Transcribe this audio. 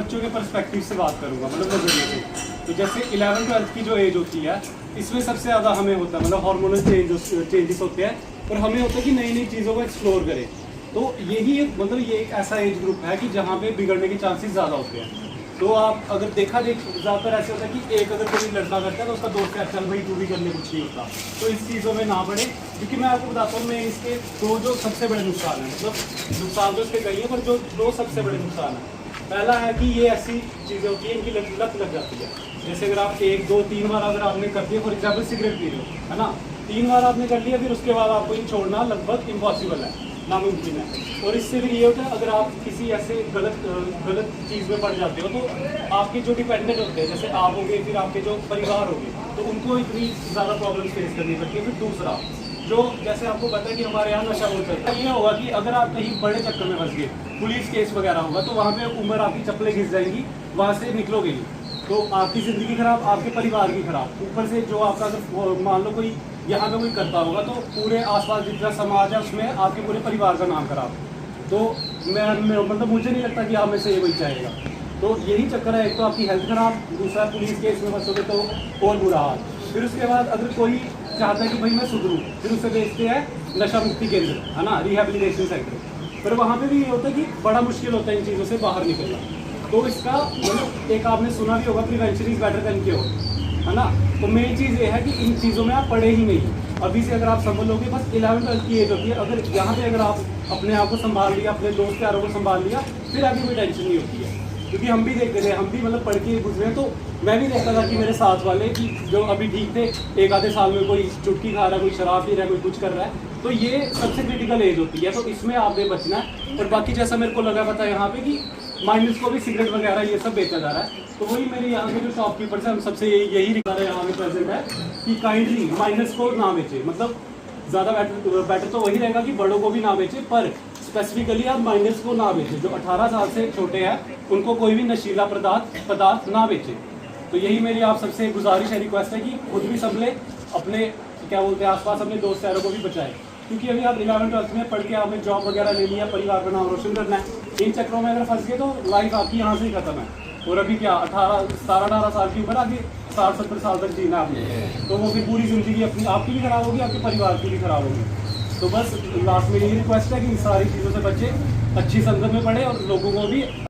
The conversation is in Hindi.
बच्चों के पर्सपेक्टिव से बात करूँगा, मतलब नजरिए से। तो जैसे 11-12 की जो एज होती है, इसमें सबसे ज़्यादा हमें होता है मतलब हार्मोनल चेंजेस होते हैं, और हमें होता है कि नई नई चीज़ों को एक्सप्लोर करें। तो यही मतलब ये एक ऐसा एज ग्रुप है कि जहाँ पे बिगड़ने के चांसेस ज़्यादा होते हैं। तो आप अगर ज़्यादातर ऐसे होता है कि एक अगर कोई लड़का करता है तो उसका दोस्त कहता है चल भाई तू भी करने कुछ नहीं होता। तो इस चीज़ों में ना पड़े, क्योंकि मैं आपको बताता हूँ मैं इसके जो सबसे बड़े नुकसान हैं, मतलब नुकसान तो इसके कई हैं पर जो दो सबसे बड़े नुकसान हैं। पहला है कि ये ऐसी चीज़ें होती हैं इनकी लत लग जाती है। जैसे अगर आप 1, 2, 3 बार अगर आपने कर दिया, फॉर एग्जाम्पल सिगरेट पी रहे हो, है ना, 3 बार आपने कर लिया, फिर उसके बाद आपको ये छोड़ना लगभग इम्पॉसिबल है, नामुमकिन है। और इससे फिर ये होता है अगर आप किसी ऐसे गलत चीज़ में पड़ जाते हो तो आपके जो डिपेंडेंट होते हैं, जैसे आप होंगे, फिर आपके जो परिवार होंगे, तो उनको इतनी ज़्यादा प्रॉब्लम फेस करनी पड़ती है। फिर दूसरा जो जैसे आपको पता है कि हमारे यहाँ नशा बहुत चलता है, ये होगा कि अगर आप कहीं बड़े चक्कर में फंस गए, पुलिस केस वगैरह होगा, तो वहाँ पे उम्र आपकी चप्पलें घिस जाएंगी, वहाँ से निकलोगे नहीं, तो आपकी ज़िंदगी खराब, आपके परिवार की खराब, ऊपर से जो आपका अगर मान लो कोई यहाँ पे कोई करता होगा तो पूरे आसपास जितना समाज है उसमें आपके पूरे परिवार का नाम खराब। तो मैं मतलब मुझे नहीं लगता कि आप में से ये वही चाहेगा। तो यही चक्कर है, एक तो आपकी हेल्थ खराब, दूसरा पुलिस केस में फंसोगे तो और बुरा हाल। फिर उसके बाद अगर कोई चाहता है कि भाई मैं सुधरूँ, फिर उसे भेजते हैं नशा मुक्ति केंद्र, है ना, रिहेबिलिटेशन सेंटर। फिर वहाँ पे भी ये होता है कि बड़ा मुश्किल होता है इन चीज़ों से बाहर निकलना। तो इसका मतलब एक आपने सुना भी होगा, prevention is better than cure, है ना। तो मेन चीज़ ये है कि इन चीज़ों में आप पढ़े ही नहीं। अभी से अगर आप संभलोगे, बस 11-12 की एज होती है, अगर यहाँ पे अगर आप अपने आप को संभाल लिया, अपने दोस्त यारों को संभाल लिया, फिर आगे कोई टेंशन नहीं होती है। क्योंकि हम भी देखते थे, हम भी मतलब पढ़ के गुजरे, तो मैं भी देखता था कि मेरे साथ वाले कि जो अभी ठीक थे, एक आधे साल में कोई चुटकी खा रहा है, कोई शराब पी रहा है, कोई कुछ कर रहा है, तो ये सबसे क्रिटिकल एज होती है। तो इसमें आपने बचना है। और बाकी जैसा मेरे को लगा पता है यहाँ पे कि माइनस को भी सिगरेट वगैरह ये सब बेचा जा रहा है, तो वही मेरे यहाँ के जो शॉपकीपर्स हैं हम सबसे यही रिक्वायर यहाँ में प्रेजेंट है कि काइंडली माइनस को ना बेचे। मतलब ज़्यादा बेटर तो वही रहेगा कि बड़ों को भी ना बेचे, पर स्पेसिफिकली आप माइनर्स को ना बेचें। जो 18 साल से छोटे हैं उनको कोई भी नशीला पदार्थ ना बेचे। तो यही मेरी आप सबसे गुजारिश है, रिक्वेस्ट है कि खुद भी संभले, अपने क्या बोलते हैं आसपास अपने दोस्त यारों को भी बचाएं। क्योंकि अभी आप 11-12 में पढ़ के आपने जॉब वगैरह ले लिया, परिवार का नाम रोशन करना है, इन चक्रों में अगर फंस गए तो लाइफ आपकी यहाँ से ही खत्म है। और अभी क्या 17-18 साल की उम्र, आगे 60-70 साल तक जीना आपने, तो वो फिर पूरी ज़िंदगी अपनी आपकी भी खराब होगी, आपके परिवार की भी खराब होगी। तो बस लास्ट में यही रिक्वेस्ट है कि इन सारी चीज़ों से बच्चे अच्छी संगत में पढ़े और लोगों को भी